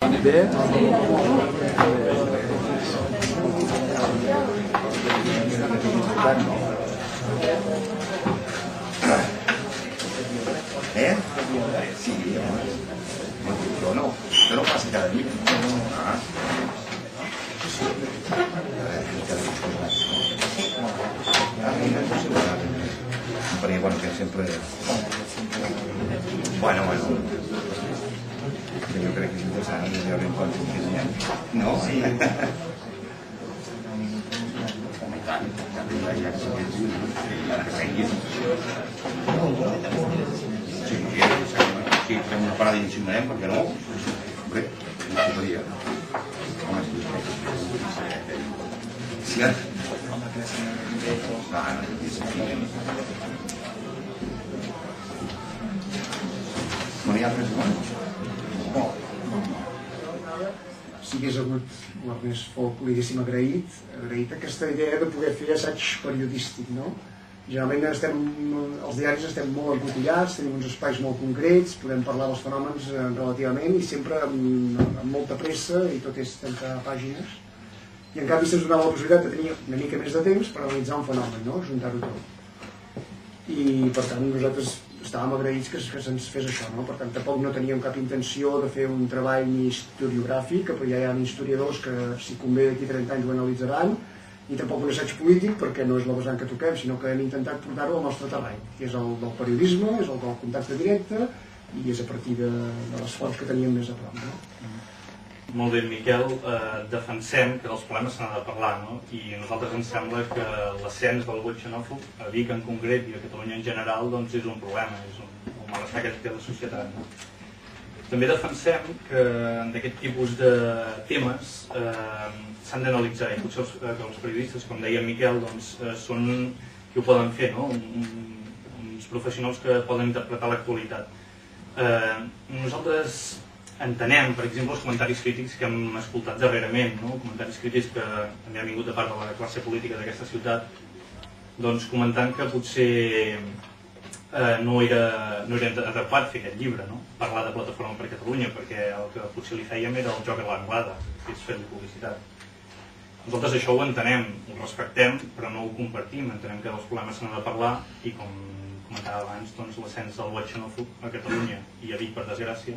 Bé. Sí, jo no faig cada dia. Perquè, bueno, que sempre... Bueno, jo crec que és interessant, ja ben quan no? Sí. I tant, sí, fem una parada i ens sigmarem, perquè no? Hombre, no podria. Home, sí, no hi ha res de si hagués hagut l'Ernest Folk, li haguéssim agraït aquesta idea de poder fer assaig periodístic, no? Generalment els diaris estem molt encotillats, tenim uns espais molt concrets, podem parlar dels fenòmens relativament i sempre amb molta pressa i tot és 30 pàgines. I en canvi se'ns donava la possibilitat de tenir una mica més de temps per analitzar un fenomen, no? Juntar-ho tot. I per tant nosaltres estàvem agraïts que se'ns fes això, no? Per tant tampoc no teníem cap intenció de fer un treball ni historiogràfic, però ja hi ha historiadors que si convé d'aquí 30 anys ho analitzaran, i tampoc un assaig polític perquè no és la vessant que toquem, sinó que hem intentat portar-ho al nostre terreny, que és el del periodisme, és el del contacte directe i és a partir de l'esforç que teníem més a prop, no? Molt bé, Miquel, defensem que dels problemes se n'ha de parlar, no? I a nosaltres ens sembla que l'ascens del vot xenòfob, a Vic en concret i a Catalunya en general, doncs és un problema, és un malestar que té la societat, no? També defensem que d'aquest tipus de temes s'han d'analitzar i potser els periodistes, com deia Miquel, doncs són qui ho poden fer, no? Uns professionals que poden interpretar l'actualitat. Nosaltres entenem, per exemple, els comentaris crítics que hem escoltat darrerament, no? Comentaris crítics que també han vingut de part de la classe política d'aquesta ciutat, doncs comentant que potser no era adequat fer aquest llibre, no? Parlar de Plataforma per Catalunya, perquè el que potser li fèiem era el joc a l'anglada, que és fer-li publicitat. Nosaltres això ho entenem, ho respectem, però no ho compartim, entenem que dels problemes se n'ha de parlar i, com comentava abans, doncs, l'ascens del vot xenòfob a Catalunya i a Vic, per desgràcia,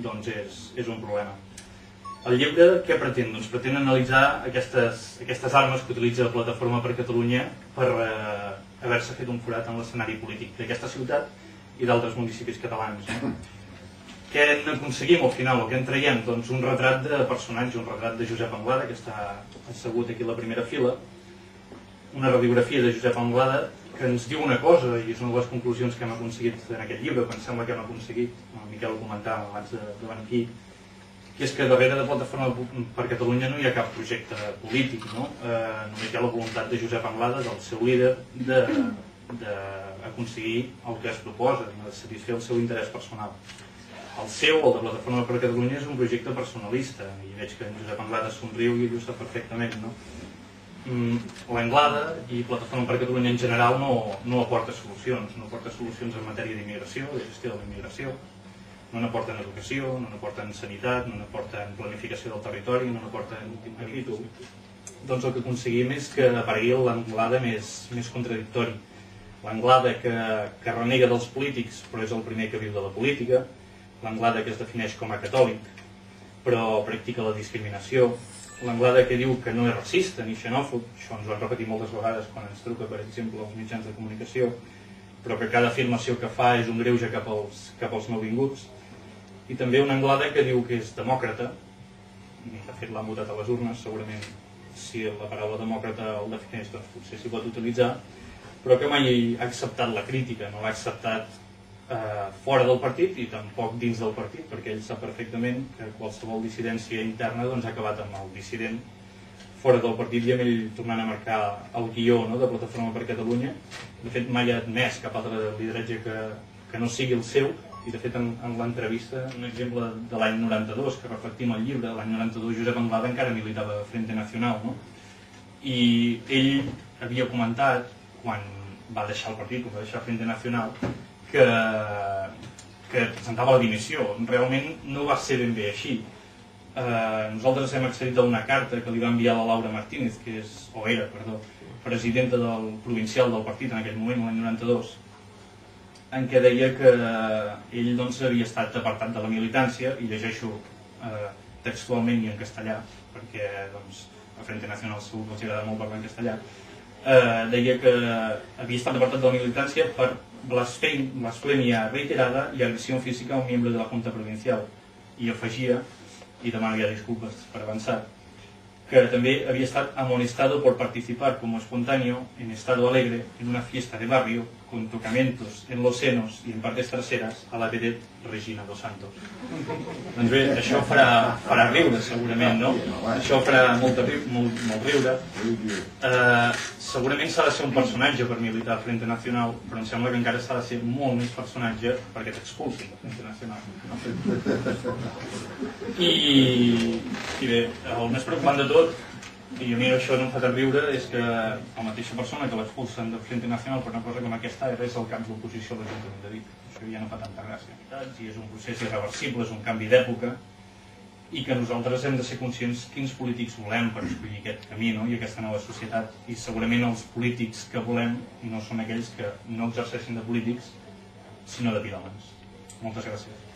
doncs és un problema. El llibre què pretén? Doncs pretén analitzar aquestes armes que utilitza la Plataforma per Catalunya per haver-se fet un forat en l'escenari polític d'aquesta ciutat i d'altres municipis catalans. Què n'aconseguim al final, o què en traiem? Doncs un retrat de personatge, un retrat de Josep Anglada, que està assegut aquí a la primera fila, una radiografia de Josep Anglada que ens diu una cosa, i és una de les conclusions que hem aconseguit en aquest llibre, que em sembla que hem aconseguit, el Miquel ho comentava abans de venir aquí, que és que darrere de Plataforma per Catalunya no hi ha cap projecte polític, no? Només hi ha la voluntat de Josep Anglada, del seu líder, d'aconseguir el que es proposa, de satisfer el seu interès personal. El seu, el de Plataforma per Catalunya, és un projecte personalista, i veig que en Josep Anglada somriu i ell ho sap perfectament, no? L'Anglada i Plataforma per Catalunya en general no aporta solucions, no aporta solucions en matèria d'immigració, de gestió de la immigració, no n'aporten educació, no n'aporten sanitat, no n'aporten planificació del territori, no n'aporten agricultura. Doncs el que aconseguim és que aparegui l'Anglada més contradictori. L'Anglada que renega dels polítics però és el primer que viu de la política, l'Anglada que es defineix com a catòlic però practica la discriminació, l'Anglada que diu que no és racista ni xenòfob, això ens ho han repetit moltes vegades quan ens truca, per exemple, als mitjans de comunicació, però que cada afirmació que fa és un greuge cap als nouvinguts, i també una Anglada que diu que és demòcrata, i de fet l'han votat a les urnes, segurament si la paraula demòcrata el defineix, doncs potser s'hi pot utilitzar, però que mai ha acceptat la crítica, no l'ha acceptat fora del partit i tampoc dins del partit, perquè ell sap perfectament que qualsevol dissidència interna doncs, ha acabat amb el dissident fora del partit i amb ell tornant a marcar el guió, no, de Plataforma per Catalunya. De fet, mai ha admès cap altre lideratge que no sigui el seu, i de fet en l'entrevista, un exemple de l'any 92, que reflectim el llibre, l'any 92 Josep Anglada encara militava a Frente Nacional, no? I ell havia comentat, quan va deixar el partit, quan va deixar Frente Nacional, que presentava la dimissió. Realment no va ser ben bé així. nosaltres hem accedit a una carta que li va enviar la Laura Martínez, que és, o era, perdó, presidenta del provincial del partit en aquell moment, l'any 92, en què deia que ell doncs, havia estat apartat de la militància, i llegeixo textualment i en castellà, perquè doncs, a Frente Nacional segur que els agrada molt parlar en castellà, deia que havia estat apartat de la militància per blasfèmia reiterada i agressió física a un membre de la Junta Provincial, i afegia, y demanaría disculpas para avanzar, que también había estado amonestado por participar como espontáneo en estado alegre en una fiesta de barrio con tocamientos en los senos y en partes traseras a la vedette Regina dos Santos. Doncs bé, això farà riure segurament, no? Això farà molt riure. Segurament s'ha de ser un personatge per militar al Frente Nacional, però em sembla que encara s'ha de ser molt més personatge perquè t'expulsin del Frente Nacional. I bé, el més preocupant de tot, i a mi això no em fa tant riure, és que la mateixa persona que l'expulsen del Frente Nacional per una cosa com aquesta és el cap d'oposició de l'Ajuntament de Vic. Això ja no fa tanta gràcia. I és un procés irreversible, és un canvi d'època, i que nosaltres hem de ser conscients quins polítics volem per escollir aquest camí, no? I aquesta nova societat. I segurament els polítics que volem no són aquells que no exerceixen de polítics, sinó de piròmans. Moltes gràcies.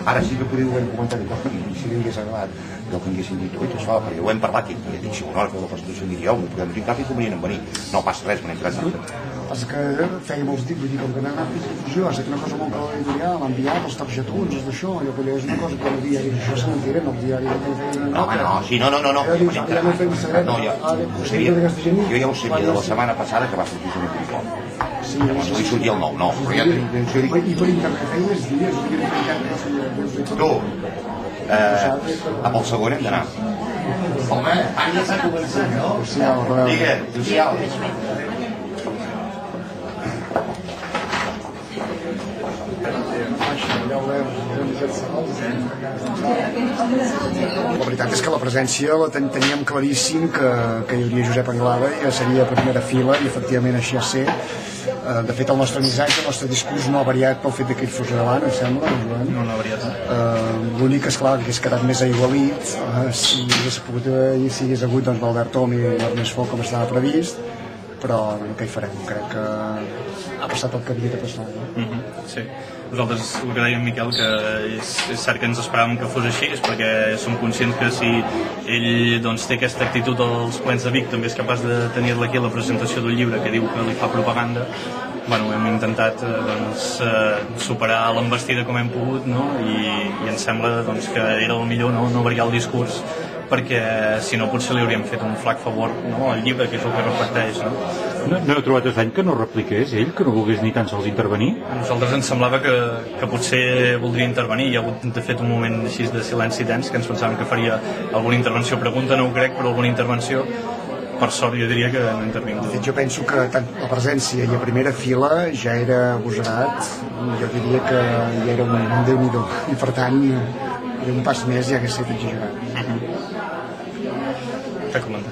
Ara sí que podeu haver comentat això, perquè si li hagués agradat que haguessin dit, oi, això, perquè ho hem parlat aquí, i he dit, si una hora que la Constitució diria, no podem dir cap inconvenient en venir, no passa res, m'he entrat tant. És que feia molts dies, vull dir, com que anava a fer difusió, és una cosa molt clara editorial, l'ha enviat, els targetons, és d'això, allò que és una cosa que el diari, això és mentira, no, el diari no feia una nota. Home, no, sí, no. Ja no feia secret, jo ja ho sabia de la setmana passada que va sortir un article. Sí, llavors no hi sortia el nou, no. I per internet feia més dies, tu, a pel segon hem d'anar. Home, ara ja s'ha començat, no? Digue'm, social. La veritat és que la presència la teníem claríssim que hi hauria Josep Anglada i seria a primera fila i efectivament així ha ser. De fet, el nostre missatge, el nostre discurs no ha variat pel fet que ell fos davant, em sembla, Joan? No ha variat. L'únic és clar que hagués quedat més aigualit si hagués hagut doncs, l'Albert Tom i l'Ernest Foc com estava previst, però què hi farem? Crec que ha passat el que havia de passar. No? Sí. Nosaltres, el que deia en Miquel, que és cert que ens esperàvem que fos així, és perquè som conscients que si ell doncs, té aquesta actitud als plens de Vic, també és capaç de tenir-la aquí a la presentació d'un llibre que diu que li fa propaganda. Bueno, hem intentat superar l'envestida com hem pogut, no? I ens sembla doncs, que era el millor no variar el discurs, perquè si no potser li hauríem fet un flac favor al llibre, que és el que reflecteix. No heu trobat estrany que no repliqués ell, que no volgués ni tan sols intervenir? A nosaltres ens semblava que potser voldria intervenir. Hi ha hagut de fet un moment així de silenci dens que ens pensàvem que faria alguna intervenció. Pregunta no ho crec, però alguna intervenció. Per sort jo diria que no intervingut. De fet, jo penso que tant la presència i a primera fila ja era agosarat, jo diria que ja era un déu-n'hi-do, i per tant era un pas més i hagués estat exagerat. Què comentar?